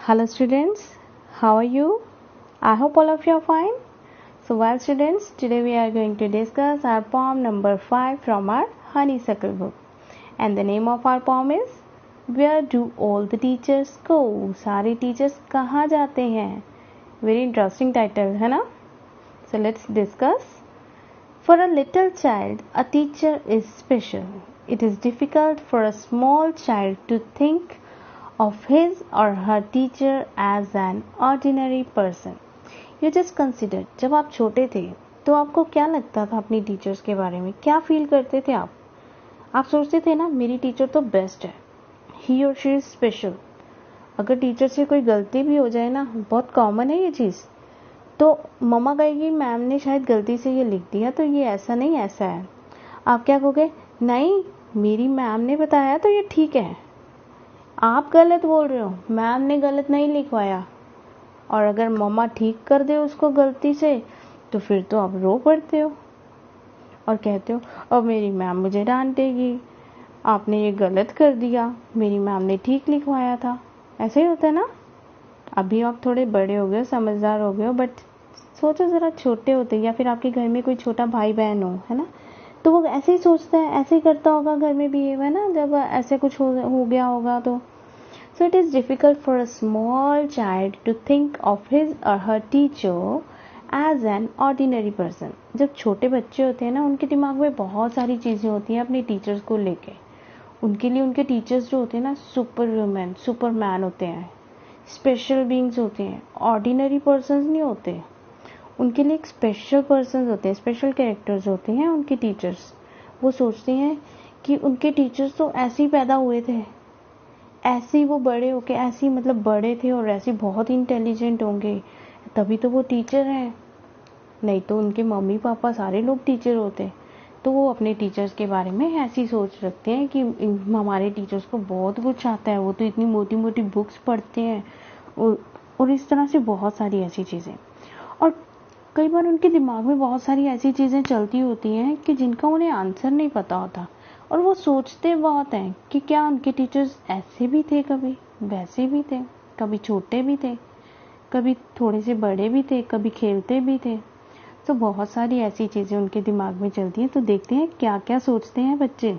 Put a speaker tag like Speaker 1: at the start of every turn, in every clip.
Speaker 1: Hello students, how are you? I hope all of you are fine. So well students, today we are going to discuss our poem number 5 from our Honeysuckle book. And the name of our poem is Where do all the teachers go? सारे teachers कहाँ जाते हैं? Very interesting title है ना? So let's discuss. For a little child, a teacher is special. It is difficult for a small child to think of his or her teacher as an ordinary person. You just consider, जब आप छोटे थे तो आपको क्या लगता था अपनी टीचर्स के बारे में? क्या फील करते थे आप सोचते थे ना, मेरी टीचर तो बेस्ट है, ही और शी इज स्पेशल. अगर टीचर से कोई गलती भी हो जाए ना, बहुत कॉमन है ये चीज़, तो मम्मा कहेगी मैम ने शायद गलती से ये लिख दिया, तो ये ऐसा नहीं ऐसा है. आप क्या कहोगे? नहीं, मेरी मैम ने बताया तो ये ठीक है. आप गलत बोल रहे हो, मैम ने गलत नहीं लिखवाया. और अगर मम्मा ठीक कर दे उसको गलती से, तो फिर तो आप रो पड़ते हो और कहते हो अब मेरी मैम मुझे डांटेगी, आपने ये गलत कर दिया, मेरी मैम ने ठीक लिखवाया था. ऐसे ही होता है ना. अभी आप थोड़े बड़े हो गए, समझदार हो गए हो, बट सोचो ज़रा, छोटे होते या फिर आपके घर में कोई छोटा भाई बहन हो, है ना, तो वो ऐसे ही सोचता है, ऐसे ही करता होगा घर में बिहेव, है ना, जब ऐसे कुछ हो गया होगा तो. So it is difficult for a small child to think of his or her teacher as an ordinary person. जब छोटे बच्चे होते हैं ना, उनके दिमाग में बहुत सारी चीज़ें होती हैं अपने टीचर्स को लेके. उनके लिए उनके टीचर्स जो होते हैं ना, सुपर वुमेन, सुपरमैन होते हैं, स्पेशल बीइंग्स होते हैं, ऑर्डिनरी पर्सन्स नहीं होते. उनके लिए एक स्पेशल पर्सन होते हैं, स्पेशल कैरेक्टर्स होते हैं उनके टीचर्स. वो सोचते हैं कि उनके टीचर्स तो ऐसे ही पैदा हुए थे, ऐसे ही वो बड़े होके ऐसे ही, मतलब बड़े थे और ऐसे बहुत इंटेलिजेंट होंगे, तभी तो वो टीचर हैं. नहीं तो उनके मम्मी पापा सारे लोग टीचर होते. तो वो अपने टीचर्स के बारे में ऐसी सोच रखते हैं कि हमारे टीचर्स को बहुत कुछ आता है, वो तो इतनी मोटी मोटी बुक्स पढ़ते हैं, और इस तरह से बहुत सारी ऐसी चीज़ें. और कई बार उनके दिमाग में बहुत सारी ऐसी चीज़ें चलती होती हैं कि जिनका उन्हें आंसर नहीं पता होता, और वो सोचते बहुत हैं कि क्या उनके टीचर्स ऐसे भी थे, कभी वैसे भी थे, कभी छोटे भी थे, कभी थोड़े से बड़े भी थे, कभी खेलते भी थे. तो बहुत सारी ऐसी चीज़ें उनके दिमाग में चलती हैं. तो देखते हैं क्या क्या सोचते हैं बच्चे.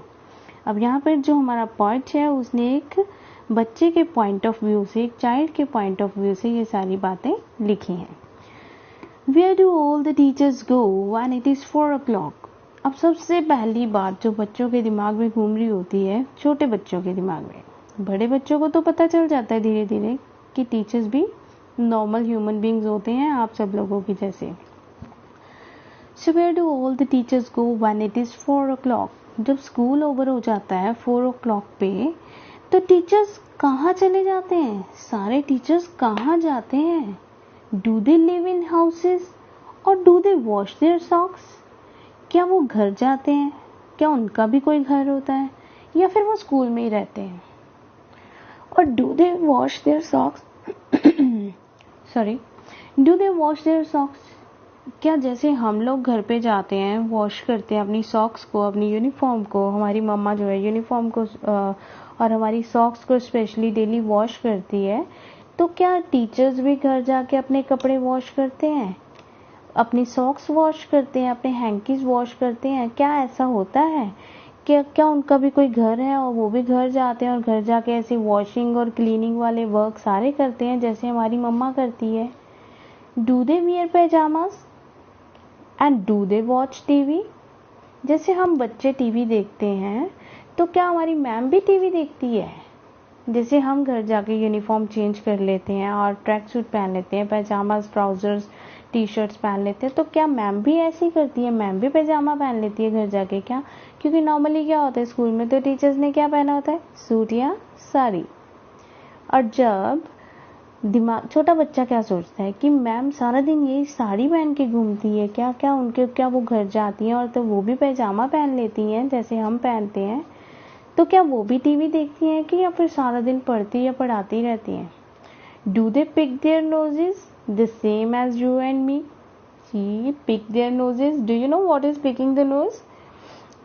Speaker 1: अब यहाँ पर जो हमारा पॉइंट है, उसने एक बच्चे के पॉइंट ऑफ व्यू से, एक चाइल्ड के पॉइंट ऑफ व्यू से ये सारी बातें लिखी हैं. Where do all the teachers go when it is 4 o'clock? अब सबसे पहली बात जो बच्चों के दिमाग में घूम रही होती है, छोटे बच्चों के दिमाग में, बड़े बच्चों को तो पता चल जाता है धीरे धीरे कि टीचर्स भी नॉर्मल ह्यूमन बींग्स होते हैं, आप सब लोगों की जैसे. So where do all the teachers go when it is 4 o'clock? जब स्कूल ओवर हो जाता है 4 o'clock पे, तो टीचर्स कहाँ चले जाते हैं? सारे टीचर्स कहाँ जाते हैं? Do they live in houses or do they wash their socks? क्या वो घर जाते हैं? क्या उनका भी कोई घर होता है, या फिर वो स्कूल में ही रहते हैं? और do they wash their socks? Do they wash their socks? क्या जैसे हम लोग घर पे जाते हैं, वॉश करते हैं अपनी सॉक्स को, अपनी यूनिफॉर्म को, हमारी मम्मा जो है यूनिफॉर्म को और हमारी सॉक्स को स्पेशली डेली वॉश करती है, तो क्या टीचर्स भी घर जाके अपने कपड़े वॉश करते हैं, अपनी सॉक्स वॉश करते हैं, अपने हैंकीज वॉश करते हैं? क्या ऐसा होता है? क्या उनका भी कोई घर है और वो भी घर जाते हैं और घर जाके ऐसे वॉशिंग और क्लीनिंग वाले वर्क सारे करते हैं जैसे हमारी मम्मा करती है? Do they wear pyjamas and do they watch TV? जैसे हम बच्चे टीवी देखते हैं, तो क्या हमारी मैम भी टीवी देखती है? जैसे हम घर जाके यूनिफॉर्म चेंज कर लेते हैं और ट्रैक सूट पहन लेते हैं, पैजामास, ट्राउजर्स, टी शर्ट्स पहन लेते हैं, तो क्या मैम भी ऐसे ही करती है? मैम भी पैजामा पहन लेती है घर जाके क्या? क्योंकि नॉर्मली क्या होता है, स्कूल में तो टीचर्स ने क्या पहना होता है, सूट या साड़ी. और जब दिमाग, छोटा बच्चा क्या सोचता है कि मैम सारा दिन यही साड़ी पहन के घूमती है क्या? क्या वो घर जाती हैं और तो वो भी पैजामा पहन लेती हैं जैसे हम पहनते हैं? तो क्या वो भी टीवी देखती हैं कि, या फिर सारा दिन पढ़ती या पढ़ाती रहती हैं? Do they pick their noses the same as you and me? See, pick their noses, do you know what is picking the nose?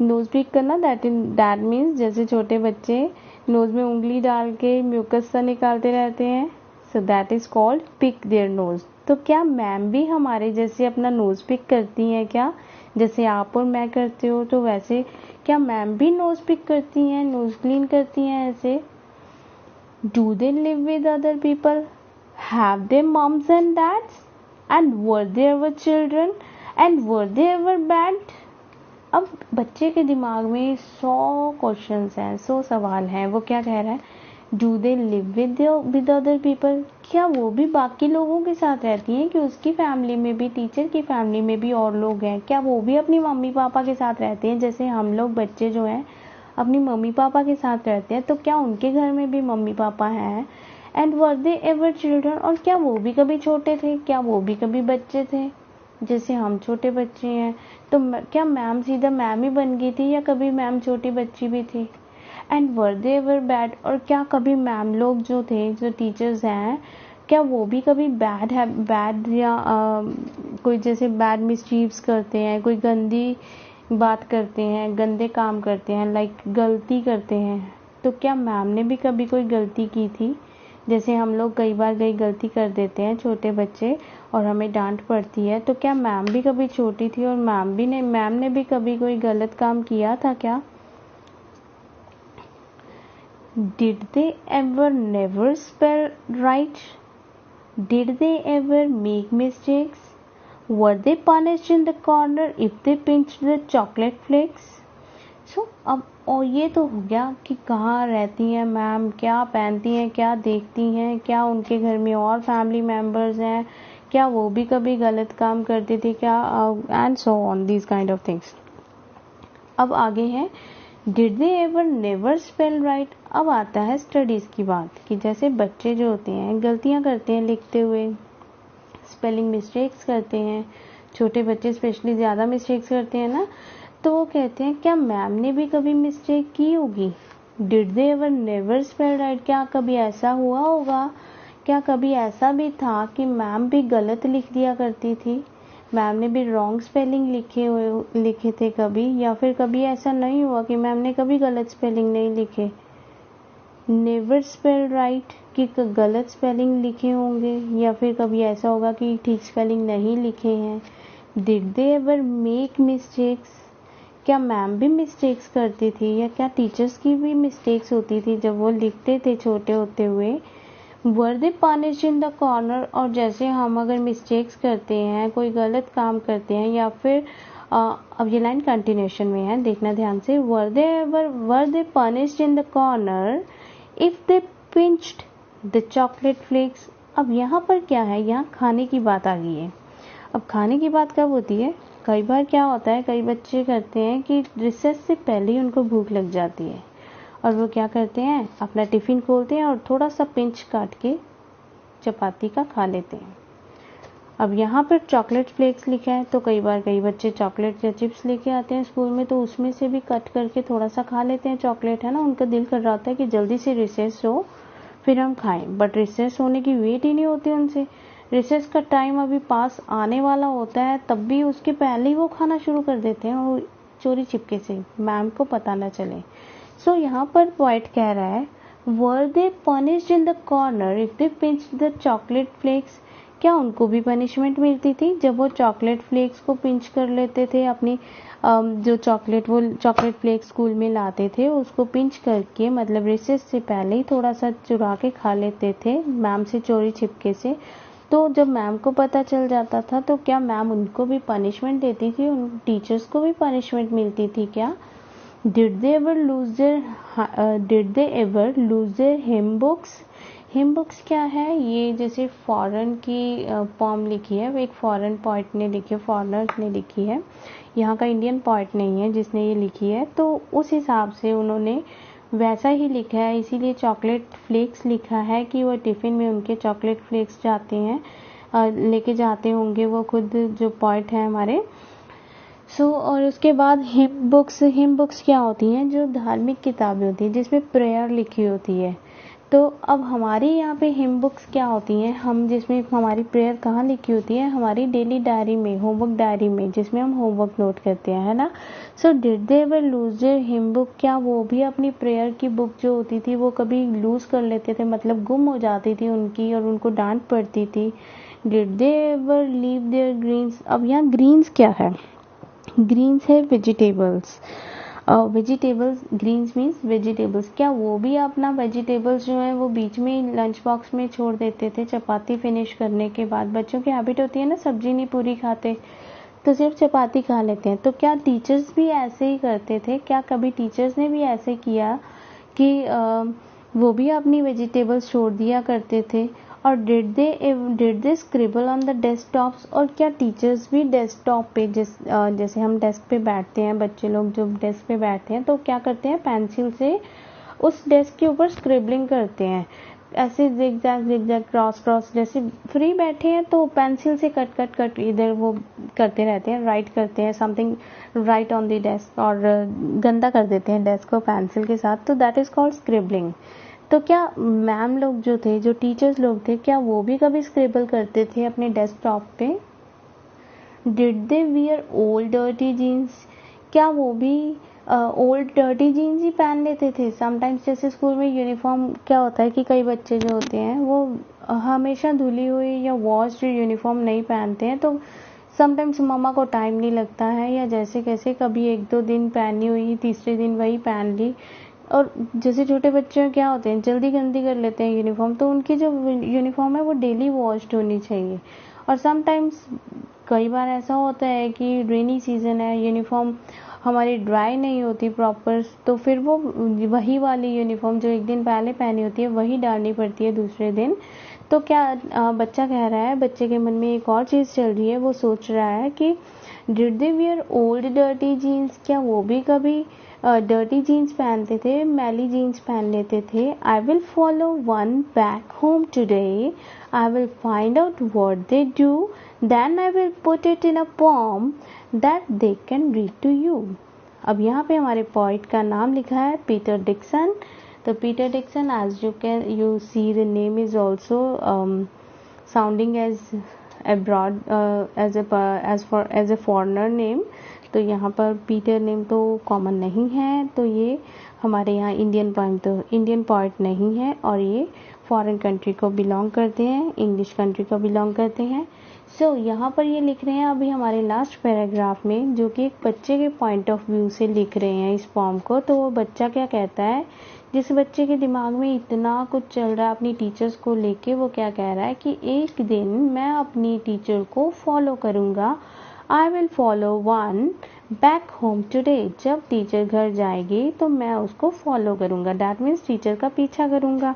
Speaker 1: Nose pick करना, दैट मीन्स जैसे छोटे बच्चे नोज में उंगली डाल के म्यूकस सा निकालते रहते हैं, so that is called pick their nose. तो क्या मैम भी हमारे जैसे अपना नोज पिक करती हैं क्या? जैसे आप और मैं करते हो, तो वैसे क्या मैम भी नोज पिक करती हैं, नोज क्लीन करती हैं ऐसे? Do they live with other people? Have they moms and dads? And were they ever children? And were they ever bad? अब बच्चे के दिमाग में 100 क्वेश्चंस हैं, 100 सवाल हैं। वो क्या कह रहा है? Do they live with other people? क्या वो भी बाकी लोगों के साथ रहती हैं? कि उसकी फैमिली में भी, टीचर की फैमिली में भी और लोग हैं, क्या वो भी अपनी मम्मी पापा के साथ रहते हैं जैसे हम लोग बच्चे जो हैं अपनी मम्मी पापा के साथ रहते हैं? तो क्या उनके घर में भी मम्मी पापा हैं? And were they ever children? और क्या वो भी कभी छोटे थे? क्या वो भी कभी बच्चे थे जैसे हम छोटे बच्चे हैं? तो क्या मैम सीधा मैम ही बन गई थी या कभी मैम छोटी बच्ची भी थी? And were they ever bad? और क्या कभी मैम लोग जो थे, जो टीचर्स हैं, क्या वो भी कभी बैड है, बैड या कोई जैसे बैड मिसचीव्स करते हैं, कोई गंदी बात करते हैं, गंदे काम करते हैं, लाइक गलती करते हैं? तो क्या मैम ने भी कभी कोई गलती की थी? जैसे हम लोग कई बार कई गलती कर देते हैं छोटे बच्चे और हमें डांट पड़ती है, तो क्या मैम भी कभी छोटी थी और मैम ने भी कभी कोई गलत काम किया था क्या? Did they ever never spell right? Did they ever make mistakes? Were they punished in the corner if they pinched the chocolate flakes? So अब और ये तो हो गया कि कहाँ रहती हैं मैम, क्या पहनती हैं, क्या देखती हैं, क्या उनके घर में और फैमिली मेम्बर्स हैं, क्या वो भी कभी गलत काम करती थी क्या, and so on these kind of things. अब आगे है did they ever never spell right. अब आता है स्टडीज की बात कि जैसे बच्चे जो होते हैं गलतियां करते हैं लिखते हुए, स्पेलिंग मिस्टेक्स करते हैं, छोटे बच्चे स्पेशली ज़्यादा मिस्टेक्स करते हैं ना, तो वो कहते हैं क्या मैम ने भी कभी मिस्टेक की होगी? Did they ever never spell right? क्या कभी ऐसा हुआ होगा, क्या कभी ऐसा भी था कि मैम भी गलत लिख दिया करती थी, मैम ने भी रॉन्ग स्पेलिंग लिखे थे कभी, या फिर कभी ऐसा नहीं हुआ कि मैम ने कभी गलत स्पेलिंग नहीं लिखे? नेवर स्पेल राइट कि गलत स्पेलिंग लिखे होंगे, या फिर कभी ऐसा होगा कि ठीक स्पेलिंग नहीं लिखे हैं। Did they ever make mistakes? क्या मैम भी मिस्टेक्स करती थी, या क्या टीचर्स की भी मिस्टेक्स होती थी जब वो लिखते थे छोटे होते हुए? वर they punished in the corner? और जैसे हम अगर मिस्टेक्स करते हैं, कोई गलत काम करते हैं, या फिर अब ये लाइन कंटिन्यूशन में है, देखना ध्यान से। Were they punished in the corner if they pinched the chocolate flakes? अब यहाँ पर क्या है, यहाँ खाने की बात आ गई है। अब खाने की बात कब होती है? कई बार क्या होता है, कई बच्चे करते हैं कि रिसेस से पहले ही उनको भूख लग जाती है और वो क्या करते हैं, अपना टिफ़िन खोलते हैं और थोड़ा सा पिंच काट के चपाती का खा लेते हैं। अब यहाँ पर चॉकलेट फ्लेक्स लिखा है, तो कई बार कई बच्चे चॉकलेट या चिप्स लेके आते हैं स्कूल में, तो उसमें से भी कट करके थोड़ा सा खा लेते हैं। चॉकलेट है ना, उनका दिल कर रहा होता है कि जल्दी से रिसेस हो फिर हम खाएं, बट रिसेस होने की वेट ही नहीं होती उनसे। रिसेस का टाइम अभी पास आने वाला होता है, तब भी उसके पहले ही वो खाना शुरू कर देते हैं, और चोरी चिपके से, मैम को पता ना चले। सो यहाँ पर पॉइंट कह रहा है were they punished in the corner if they pinched the chocolate flakes? क्या उनको भी पनिशमेंट मिलती थी जब वो चॉकलेट फ्लेक्स को पिंच कर लेते थे, अपनी जो चॉकलेट फ्लेक्स स्कूल में लाते थे उसको पिंच करके, मतलब रिसेस से पहले ही थोड़ा सा चुरा के खा लेते थे मैम से चोरी छिपके से? तो जब मैम को पता चल जाता था तो क्या मैम उनको भी पनिशमेंट देती थी, उन टीचर्स को भी पनिशमेंट मिलती थी क्या? Did they ever lose their hymn books? Him books क्या है, ये जैसे फॉरेन की पोम लिखी है, वो एक फॉरेन पोइट ने लिखी है, फॉरेनर्स ने लिखी है, यहाँ का इंडियन पोइट नहीं है जिसने ये लिखी है, तो उस हिसाब से उन्होंने वैसा ही लिखा है, इसीलिए चॉकलेट फ्लेक्स लिखा है कि वो टिफ़िन में उनके चॉकलेट फ्लेक्स जाते हैं, लेके जाते होंगे वो खुद जो पोइट है हमारे। और उसके बाद हिम बुक्स क्या होती हैं, जो धार्मिक किताबें होती हैं जिसमें प्रेयर लिखी होती है, तो अब हमारी यहाँ पे हिम बुक्स क्या होती हैं, हम जिसमें हमारी प्रेयर कहाँ लिखी होती है, हमारी डेली डायरी में, होमवर्क डायरी में, जिसमें हम होमवर्क नोट करते हैं, है ना। So did they ever lose their him book, क्या वो भी अपनी प्रेयर की बुक जो होती थी वो कभी लूज कर लेते थे, मतलब गुम हो जाती थी उनकी और उनको डांट पड़ती थी। Did they ever leave their greens, अब यहाँ ग्रीन्स क्या है, ग्रीन्स है vegetables, vegetables, greens means vegetables, क्या वो भी अपना वेजिटेबल्स जो है वो बीच में लंच बॉक्स में छोड़ देते थे चपाती फिनिश करने के बाद। बच्चों की हैबिट होती है ना, सब्जी नहीं पूरी खाते तो सिर्फ चपाती खा लेते हैं, तो क्या टीचर्स भी ऐसे ही करते थे, क्या कभी टीचर्स ने भी ऐसे किया कि वो भी अपनी वेजिटेबल्स छोड़ दिया करते थे। और did they scribble on the desktops, और क्या टीचर्स भी डेस्कटॉप पे जैसे हम डेस्क पे बैठते हैं, बच्चे लोग जो डेस्क पे बैठते हैं तो क्या करते हैं, पेंसिल से उस डेस्क के ऊपर स्क्रिबलिंग करते हैं, ऐसे जिगजैग जिगजैग क्रॉस क्रॉस, जैसे फ्री बैठे हैं तो पेंसिल से कट कट कट इधर वो करते रहते हैं, राइट करते हैं something right on the desk, और गंदा कर देते हैं डेस्क को पेंसिल के साथ, तो दैट इज कॉल्ड स्क्रिबलिंग। तो क्या मैम लोग जो थे, जो टीचर्स लोग थे, क्या वो भी कभी स्क्रिबल करते थे अपने डेस्कटॉप पे? Did they wear old dirty jeans, क्या वो भी ओल्ड डर्टी जीन्स ही पहन लेते थे? समटाइम्स जैसे स्कूल में यूनिफॉर्म क्या होता है कि कई बच्चे जो होते हैं वो हमेशा धुली हुई या वॉश्ड यूनिफॉर्म नहीं पहनते हैं, तो समटाइम्स मम्मा को टाइम नहीं लगता है या जैसे कैसे कभी एक दो दिन पहनी हुई, तीसरे दिन वही पहन ली। और जैसे छोटे बच्चे क्या होते हैं, जल्दी गंदी कर लेते हैं यूनिफॉर्म, तो उनकी जो यूनिफॉर्म है वो डेली वॉश्ड होनी चाहिए। और समटाइम्स कई बार ऐसा होता है कि रेनी सीजन है, यूनिफॉर्म हमारी ड्राई नहीं होती प्रॉपर, तो फिर वो वही वाली यूनिफॉर्म जो एक दिन पहले पहनी होती है वही डालनी पड़ती है दूसरे दिन। तो क्या बच्चा कह रहा है, बच्चे के मन में एक और चीज़ चल रही है, वो सोच रहा है कि did they wear old dirty jeans, क्या वो भी कभी डर्टी जीन्स पहनते थे, मैली जीन्स पहन लेते थे। I will follow one back home today, I will find out what they do, then I will put it in a poem that they can read to you. अब यहाँ पे हमारे poet का नाम लिखा है पीटर डिक्सन। तो Peter Dixon, as you see the name is also sounding as abroad as a foreigner name, तो यहाँ पर पीटर नेम तो कॉमन नहीं है, तो ये हमारे यहाँ इंडियन पोइट नहीं है और ये फॉरेन कंट्री को बिलोंग करते हैं, इंग्लिश कंट्री को बिलोंग करते हैं। सो यहाँ पर ये लिख रहे हैं अभी हमारे लास्ट पैराग्राफ में, जो कि एक बच्चे के पॉइंट ऑफ व्यू से लिख रहे हैं इस पोम को। तो वो बच्चा क्या कहता है, जिस बच्चे के दिमाग में इतना कुछ चल रहा है अपनी टीचर्स को लेके, वो क्या कह रहा है कि एक दिन मैं अपनी टीचर को फॉलो करूँगा। आई will follow one back home today, जब टीचर घर जाएगी तो मैं उसको फॉलो करूँगा, डैट मीन्स टीचर का पीछा करूँगा।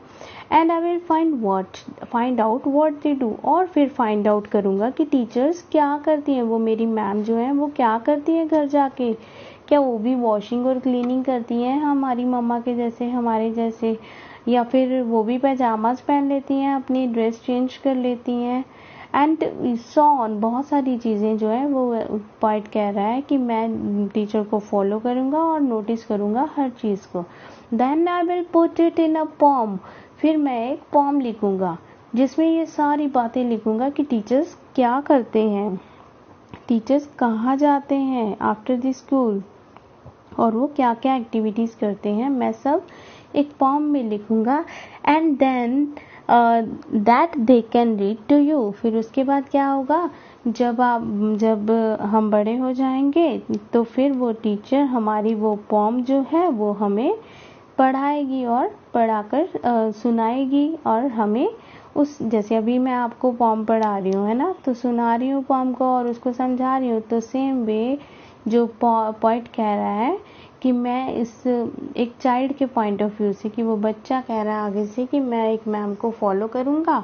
Speaker 1: And I will find out what they do, और फिर फाइंड आउट करूँगा कि टीचर्स क्या करती हैं, वो मेरी मैम जो है वो क्या करती है घर जाके, क्या वो भी वॉशिंग और क्लीनिंग करती हैं हमारी मम्मा के जैसे, हमारे जैसे, या फिर वो भी पैजामाज पहन लेती हैं, अपनी ड्रेस चेंज कर लेती हैं, एंड सो ऑन, बहुत सारी चीज़ें जो है वो पॉइंट कह रहा है कि मैं टीचर को फॉलो करूँगा और नोटिस करूँगा हर चीज़ को। Then I will put it in a poem, फिर मैं एक पोम लिखूँगा जिसमें ये सारी बातें लिखूँगा कि टीचर्स क्या करते हैं, टीचर्स कहाँ जाते हैं आफ्टर द स्कूल, और वो क्या क्या एक्टिविटीज़ करते हैं, मैं सब एक पोम में लिखूँगा। And then that they can read to you, फिर उसके बाद क्या होगा, जब हम बड़े हो जाएंगे तो फिर वो टीचर हमारी वो पोम जो है वो हमें पढ़ाएगी और पढ़ाकर सुनाएगी, और हमें उस, जैसे अभी मैं आपको पोम पढ़ा रही हूँ है ना, तो सुना रही हूँ पोम को और उसको समझा रही हूँ, तो सेम वे जो पॉइंट कह रहा है कि मैं इस एक चाइल्ड के पॉइंट ऑफ व्यू से, कि वो बच्चा कह रहा है आगे से कि मैं एक मैम को फॉलो करूँगा,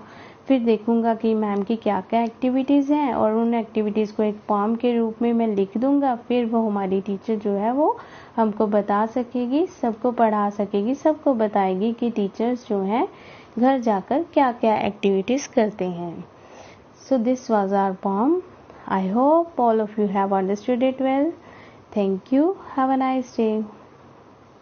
Speaker 1: फिर देखूँगा कि मैम की क्या क्या एक्टिविटीज़ हैं और उन एक्टिविटीज़ को एक पोम के रूप में मैं लिख दूँगा, फिर वो हमारी टीचर जो है वो हमको बता सकेगी, सबको पढ़ा सकेगी, सबको बताएगी कि टीचर्स जो हैं घर जाकर क्या क्या एक्टिविटीज़ करते हैं। So this was our poem. I hope all of you have understood it well. Thank you. Have a nice day.